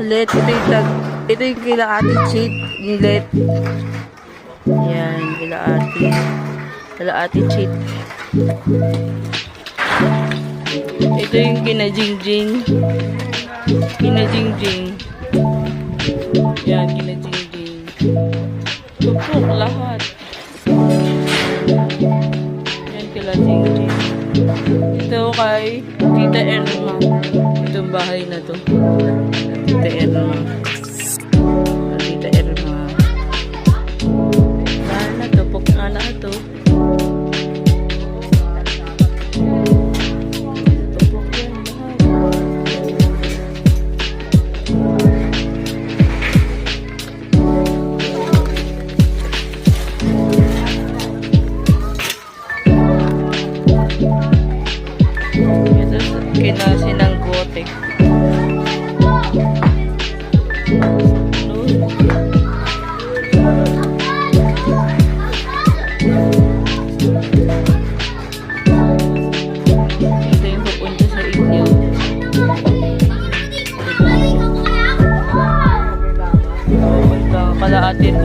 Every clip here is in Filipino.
Ulit, ito yung kila ate cheat. Ulit. Yan, kila ate. Kila ate cheat. Ito yung kina Jingjing. Kina Jingjing. Yan, kina Jingjing. Tupok lahat. Yan kila Jingjing. Ito kay Tita Erma. Itong bahay na to. Tita Erma. Tita Erma. Bahay na to. Pok na na to. Tupok yan lahat. Ito kinasin ng gote. Ito yung pupunta sa inyo. Pupunta kalaatin.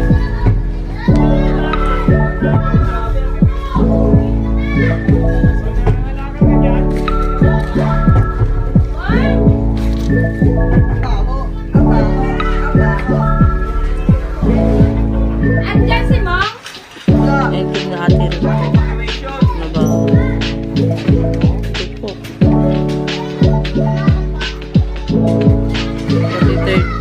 Andiyan si Mom? Ayan yung naatir ko. Nabaho. Tupok. 43rd